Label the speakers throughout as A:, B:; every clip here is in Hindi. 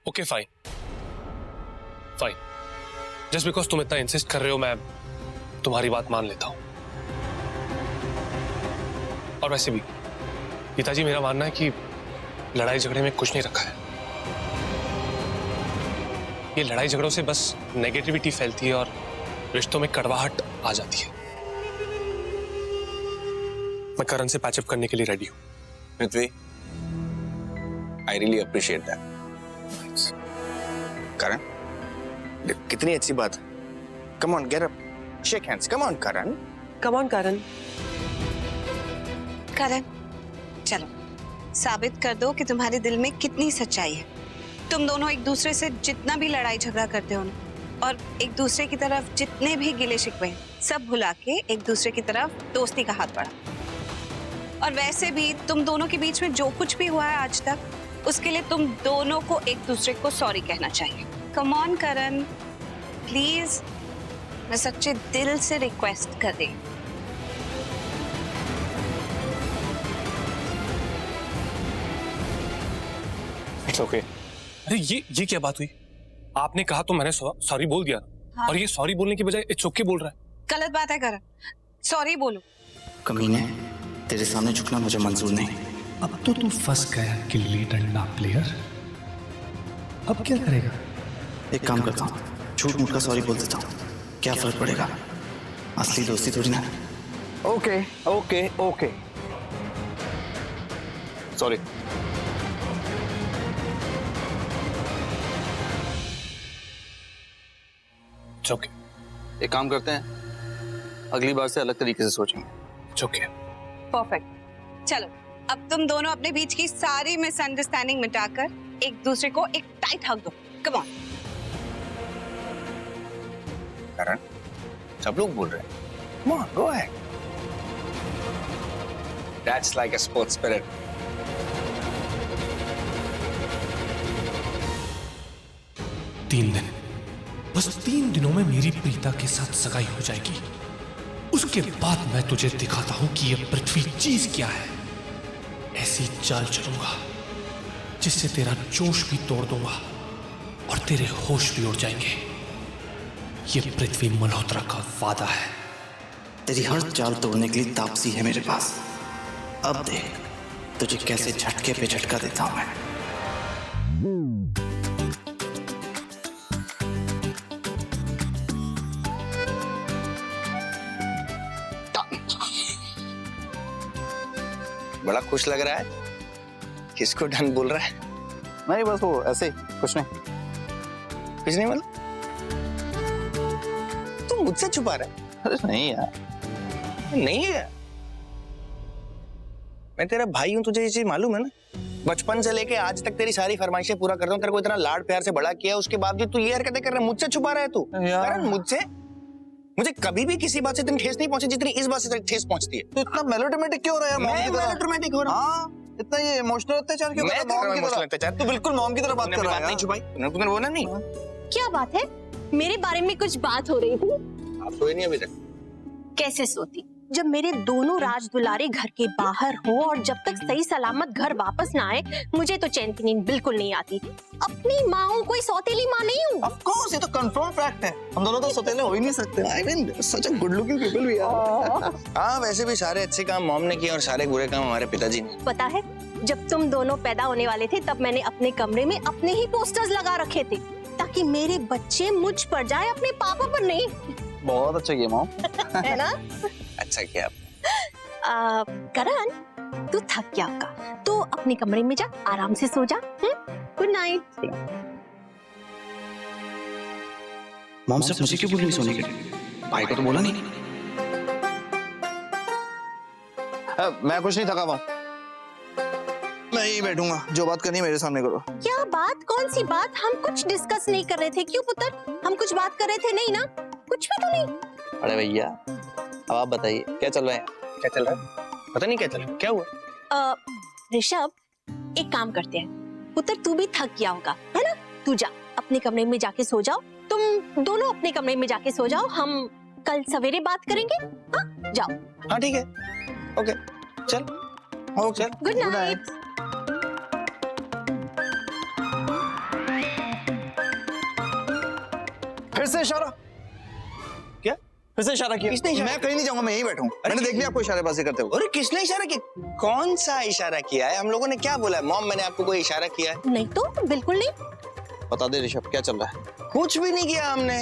A: Okay fine fine, just because तुम इतना इंसिस्ट कर रहे हो मैं तुम्हारी बात मान लेता हूं। और वैसे भी पिताजी, मेरा मानना है कि लड़ाई झगड़े में कुछ नहीं रखा है। ये लड़ाई झगड़ों से बस नेगेटिविटी फैलती है और रिश्तों में कड़वाहट आ जाती है। मैं करण से पैचअप करने के लिए रेडी हूं।
B: Prithvi, I really appreciate that. Karan, कितनी अच्छी बात है। Come on, get up, shake hands. Come on Karan,
C: come on Karan.
D: Karan, चलो साबित कर दो कि तुम्हारे दिल में कितनी सच्चाई है। तुम दोनों एक दूसरे से जितना भी लड़ाई झगड़ा करते हो ना, और एक दूसरे की तरफ जितने भी गिले शिकवे हैं, सब भुला के एक दूसरे की तरफ दोस्ती का हाथ बढ़ा। और वैसे भी तुम दोनों के बीच में जो कुछ भी हुआ है आज तक, उसके लिए तुम दोनों को एक दूसरे को सॉरी कहना चाहिए। कम ऑन करण, प्लीज, मैं सच्चे दिल से रिक्वेस्ट कर रही हूँ।
A: It's okay. अरे ये क्या बात हुई? आपने कहा तो मैंने सॉरी बोल दिया। हाँ। और ये सॉरी बोलने की बजाय इट्स ओके बोल रहा है।
D: गलत बात है करण, सॉरी बोलो।
E: कमीने, तेरे सामने झुकना मुझे मंजूर नहीं।
F: अब तो तू फंस गया गिल्ली डंडा प्लेयर। अब क्या करेगा?
E: एक काम करता हूँ, झूठ मूठ का सॉरी बोल देता हूँ, क्या फर्क पड़ेगा? असली दोस्ती थोड़ी ना।
B: Okay okay okay, sorry.
A: It's okay.
G: एक काम करते हैं, अगली बार से अलग तरीके से सोचेंगे।
A: It's okay.
D: परफेक्ट। चलो अब तुम दोनों अपने बीच की सारी मिसअंडरस्टैंडिंग मिटाकर एक दूसरे को एक टाइट हग दो। कम ऑन।
B: करण, सब लोग बोल रहे हैं। Come on, go ahead. That's like a sports spirit.
F: तीन दिन, बस 3 दिनों में मेरी प्रीता के साथ सगाई हो जाएगी। उसके बाद मैं तुझे दिखाता हूं कि ये पृथ्वी चीज क्या है। ऐसी चाल चलूंगा जिससे तेरा जोश भी तोड़ दूंगा और तेरे होश भी उड़ जाएंगे। ये पृथ्वी मल्होत्रा का वादा है।
E: तेरी हर चाल तोड़ने के लिए तापसी है मेरे पास। अब देख तुझे कैसे झटके पे झटका देता हूं मैं।
B: बड़ा खुश लग रहा है। किसको डन बोल रहा है?
G: नहीं, बस वो ऐसे कुछ नहीं।
B: कुछ नहीं मतलब? तू मुझसे छुपा रहा है?
G: अरे नहीं यार,
B: नहीं है। मैं तेरा भाई हूं, तुझे ये चीज मालूम है ना। बचपन से लेके आज तक तेरी सारी फरमाइशें पूरा करता हूं, तेरे को इतना लाड प्यार से बड़ा किया, उसके बाद भी तू ये हरकतें कर रहा है। मुझसे छुपा रहा है तू। कारण मुझसे, मुझे कभी भी किसी बात से इतनी ठेस नहीं पहुंची जितनी इस बात से ठेस पहुंचती है।
G: तो इतना मेलोड्रामेटिक क्यों हो रहा है?
B: मैं मेलोड्रामेटिक हो रहा हूं?
G: हाँ, इतना ये इमोशनल अत्याचार क्यों कर रहा है? मॉम की तरह। तू बिल्कुल मॉम की तरह बात कर रहा है।
B: नहीं छुपाई तूने, बोला नहीं।
H: क्या बात है? मेरे बारे में कुछ बात हो रही थी।
B: आप सोए नहीं अभी तक?
H: कैसे सोती जब मेरे दोनों राज दुलारे घर के बाहर हो और जब तक सही सलामत घर वापस ना आए मुझे तो चैन की नींद बिल्कुल नहीं आती। अपनी माँ हूँ, कोई सौतेली माँ नहीं हूँ।
G: ऑफ कोर्स, ये तो कंफर्म फैक्ट है। हम दोनों तो सौतेले हो ही नहीं सकते। I mean such a good looking people we are.
B: हाँ, वैसे भी सारे अच्छे काम मॉम ने किए और सारे बुरे काम हमारे पिताजी ने।
H: पता है, जब तुम दोनों पैदा होने वाले थे तब मैंने अपने कमरे में अपने ही पोस्टर्स लगा रखे थे ताकि मेरे बच्चे मुझ पर जाए, अपने पापा पर नहीं।
G: बहुत अच्छा किया मॉम।
H: है ना?
B: अच्छा किया।
H: करण, तू थक गया होगा तो अपने कमरे में जा, आराम से सो जा। Good night.
E: मॉम सिर्फ मुझे क्यों बोल रही सोने के लिए? भाई को तो बोला नहीं।
G: मैं कुछ नहीं थका हुआ, मैं यही बैठूंगा। जो बात करनी है मेरे सामने करो।
H: क्या बात? कौन सी बात? हम कुछ डिस्कस नहीं कर रहे थे। क्यों पुत्र? हम कुछ बात कर रहे थे नहीं ना? कुछ भी तो नहीं।
G: अरे भैया, अब आप बताइए क्या चल रहा है?
B: क्या चल रहा है? पता नहीं क्या चल रहा है। क्या हुआ?
H: ऋषभ, एक काम करते हैं। पुत्र, तू भी थक गया होगा, है ना? तू जा अपने कमरे में जाके सो जाओ। तुम दोनों अपने कमरे में जाके सो जाओ। हम कल सवेरे बात करेंगे। हाँ, जाओ।
B: हाँ ठीक है, ओके, चल।
H: Good night.
G: फिर से इशारा,
B: क्या?
G: फिर से इशारा किया।
B: किसने इशारा
G: मैं कहीं नहीं जाऊंगा, मैं यहीं बैठूंगा। मैंने देख लिया आपको इशारेबाजी करते हुए।
B: अरे किसने इशारा किया? कौन सा इशारा किया है? हम लोगों ने क्या बोला है? मॉम, मैंने आपको कोई इशारा किया है?
H: नहीं तो बिल्कुल नहीं।
G: बता दे ऋषभ, क्या चल रहा है?
B: कुछ भी नहीं किया हमने।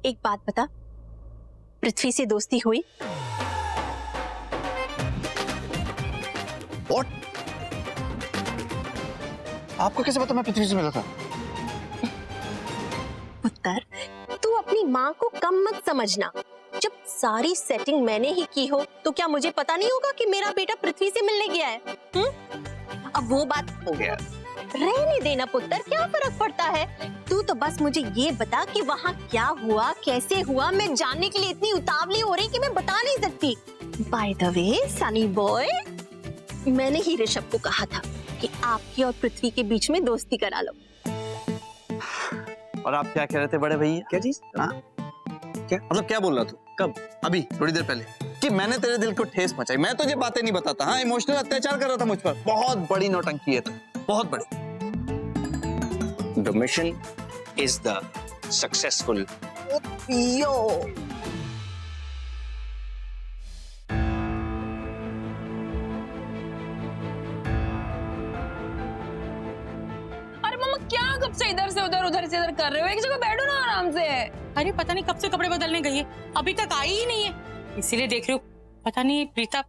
H: एक बात बता, पृथ्वी से दोस्ती हुई?
G: What? आपको कैसे पता मैं पृथ्वी से मिला था?
H: पुत्र, तू अपनी माँ को कम मत समझना। जब सारी सेटिंग मैंने ही की हो तो क्या मुझे पता नहीं होगा कि मेरा बेटा पृथ्वी से मिलने गया है? अब वो बात
B: हो गया।
H: रहने देना पुत्र, क्या फर्क पड़ता है? तू तो बस मुझे ये बता कि वहाँ क्या हुआ, कैसे हुआ। मैं जानने के लिए इतनी उतावली हो रही कि मैं बता नहीं सकती। By the way Sunny boy, मैंने ही ऋषभ को कहा था कि आपकी और पृथ्वी के बीच में दोस्ती करा लो।
G: और आप क्या कह रहे थे बड़े भैया?
B: क्या चीज?
G: हाँ? क्या मतलब क्या बोल रहा तू? कब? अभी थोड़ी देर पहले कि मैंने तेरे दिल को ठेस पहुंचाई। मैं तुझे बातें नहीं बताता। हाँ, इमोशनल अत्याचार कर रहा था मुझ पर। बहुत बड़ी नौटंकी है तू, बहुत बड़ी।
B: The mission is the successful.
H: यो
C: अरे मम्मा, क्या कब से इधर से उधर से इधर कर रहे हो? एक जगह बैठो ना आराम से।
I: अरे पता नहीं कब से कपड़े बदलने गई है, अभी तक आई ही नहीं है, इसीलिए देख रही हूँ। पता नहीं प्रीता,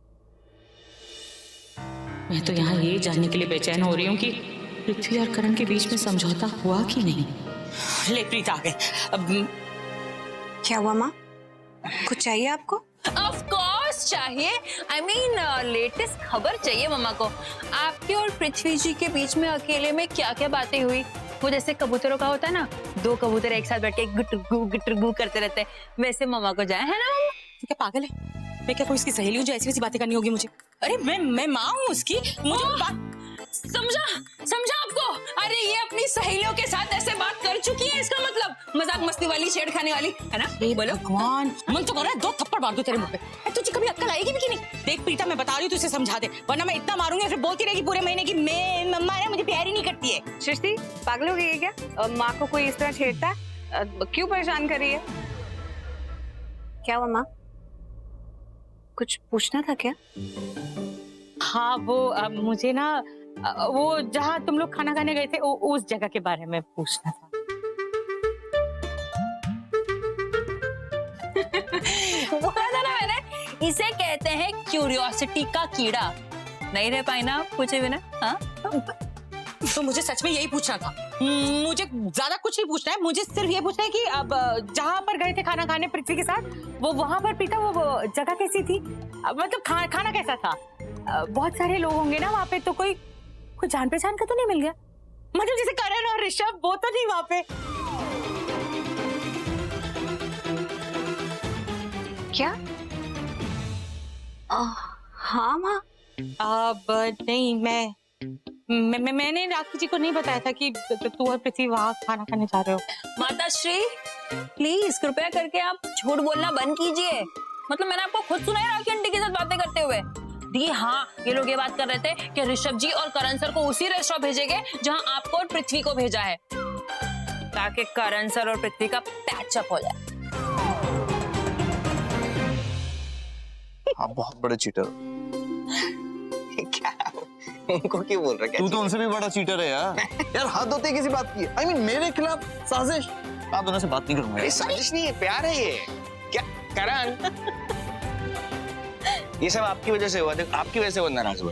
I: मैं तो यहाँ ये जानने के लिए बेचैन हो रही हूँ कि पृथ्वी और करण के बीच में समझौता हुआ कि नहीं। ले प्रीता आ गई। अब
D: क्या हुआ माँ? कुछ चाहिए आपको?
C: ऑफ कोर्स चाहिए। I mean, लेटेस्ट खबर चाहिए मम्मा को। आपके और पृथ्वी जी के बीच में अकेले में क्या क्या बातें हुई? वो जैसे कबूतरों का होता है ना, दो कबूतर एक साथ बैठ के गुटर गु करते रहते हैं, वैसे मम्मा को जाए, है ना मम्मा?
I: क्या पागल है? मैं क्या कोई इसकी सहेली हूँ जो ऐसी वैसी बातें करनी होगी मुझे? अरे मैं माँ हूँ उसकी, मुझे
C: समझा आपको? अरे ये अपनी सहेलियों के साथ ऐसे बात कर चुकी है, इसका मतलब मजाक मस्ती वाली, छेड़खानी वाली, है ना? यही बोलो।
I: भगवान, मन तो कर रहा है दो थप्पड़ मार दूं तेरे मुंह पे। तुझे कभी अक्ल आएगी भी कि नहीं? देख प्रीता, मैं बता रही हूँ, तू इसे समझा दे, वरना मैं इतना मारूंगी फिर बोलती रहेगी पूरे महीने की मैं मम्मा ना मुझे प्यार ही नहीं करती है।
D: सृष्टि, पागल हो गई है क्या? माँ को कोई इस तरह छेड़ता है? क्यों परेशान कर रही है? क्या हुआ माँ? कुछ पूछना था क्या?
I: हाँ, वो मुझे ना वो जहाँ तुम लोग खाना खाने गए थे उस जगह के बारे में पूछना था।
C: बोला था ना मैंने, इसे कहते हैं क्यूरियोसिटी का कीड़ा। नहीं रह पाई ना पूछे बिना? हाँ,
I: तो मुझे सच में यही पूछना था। मुझे ज्यादा कुछ नहीं पूछना है, मुझे सिर्फ ये पूछना है कि अब जहाँ पर गए थे खाना खाने पृथ्वी के साथ, वो वहां पर प्रीता वो जगह कैसी थी? मतलब खाना कैसा था? बहुत सारे लोग होंगे ना वहाँ पे, तो कोई जान पहचान का तो नहीं मिल गया? मतलब जैसे करण और ऋषभ, वो तो नहीं वहाँ पे?
D: क्या? हाँ माँ।
I: अब नहीं, मैंने राखी जी को नहीं बताया था कि तू और पृथ्वी वहाँ खाना खाने जा रहे हो।
C: माता श्री प्लीज कृपया करके आप झूठ बोलना बंद कीजिए। मतलब मैंने आपको खुद सुना है राखी आंटी के साथ बातें करते हुए। दी हाँ, ये लोग ये बात कर रहे थे कि ऋषभ जी और करण सर को उसी रेस्टोरेंट भेजेंगे जहां आपको और पृथ्वी को भेजा है, ताकि करण सर और पृथ्वी का पैचअप हो जाए।
G: आप बहुत बड़े चीटर।
B: क्या? उनको क्यों बोल रहा है?
G: तू तो उनसे भी बड़ा चीटर है यार। यार हद होती है किसी बात की। I mean, मेरे खिलाफ साजिश। आप दोनों से बात नहीं करूंगा।
B: ये साजिश नहीं है, प्यार है ये। क्या करण? ये सब आपकी वजह से हुआ। आपकी वजह से वो नाराज हुआ।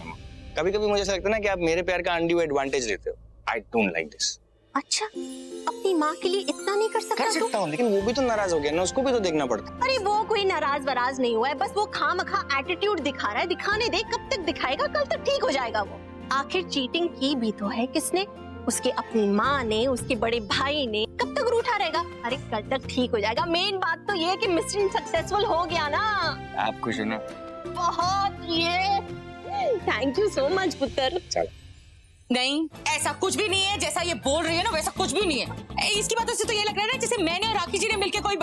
B: कभी कभी मुझे ऐसा लगता है ना कि आप मेरे प्यार का अनड्यू एडवांटेज लेते हो। I don't like this.
H: अच्छा, अपनी माँ के लिए इतना नहीं कर सकता
B: हूँ, लेकिन वो भी तो नाराज हो गया ना, उसको भी तो देखना पड़ता।
H: अरे वो कोई नाराज वराज नहीं हुआ है, बस वो खामखा एटीट्यूड दिखा रहा है। दिखाने दे, कब तक दिखाएगा? कल तक ठीक हो जाएगा वो। आखिर चीटिंग की भी तो है किसने? उसके अपनी माँ ने, उसके बड़े भाई ने। कब तक रूठा रहेगा? अरे कल तक ठीक हो जाएगा। मेन बात तो ये है कि मिशन सक्सेसफुल हो गया ना।
B: आप खुश हो ना?
H: बहुत। ये थैंक यू सो मच पुत्र।
B: चल।
I: नहीं, ऐसा कुछ भी नहीं है जैसा ये बोल रही है ना, वैसा कुछ भी नहीं है। इसकी बातों से तो ये लग रहा है ना जैसे मैंने और राखी जी ने मिलकर कोई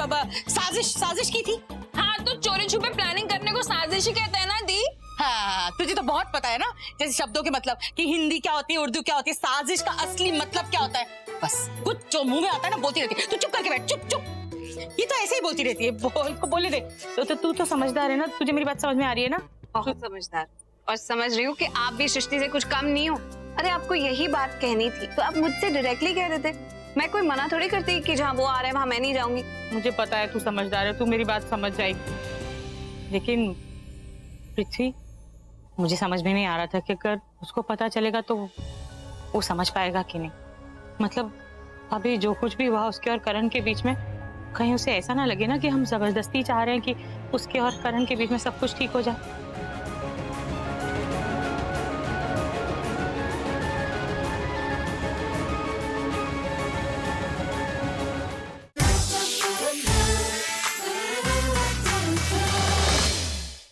I: साजिश की थी।
C: हाँ, तो चोरी छुपे प्लानिंग करने को साजिश ही कहते हैं ना दी,
I: हाँ, तुझे तो बहुत पता है ना, जैसे शब्दों के मतलब कि हिंदी क्या होती है, उर्दू क्या होती है, साजिश का असली मतलब क्या होता है। बस कुछ जो मुंह में आता है ना बोलती रहती है। तू चुप करके बैठ, चुप चुप। ये तो ऐसे ही बोलती रहती है, इसको बोलने दे। तो तू तो समझदार है ना, तुझे मेरी बात समझ में आ रही है ना?
D: बहुत समझदार, और समझ रही हूँ कि आप भी सृष्टि से कुछ कम नहीं हो। अरे आपको यही बात कहनी थी तो आप मुझसे डायरेक्टली कह देते। मैं कोई मना थोड़ी करती कि जहाँ वो आ रहे हैं वहां मैं नहीं जाऊंगी।
I: मुझे पता है तू समझदार है, तू मेरी बात समझ जाएगी। लेकिन पृथ्वी, मुझे समझ में नहीं आ रहा था कि अगर उसको पता चलेगा तो वो समझ पाएगा कि नहीं। मतलब अभी जो कुछ भी हुआ उसके और करण के बीच में, कहीं उसे ऐसा ना लगे ना कि हम जबरदस्ती चाह रहे हैं कि उसके और करण के बीच में सब कुछ ठीक हो जाए।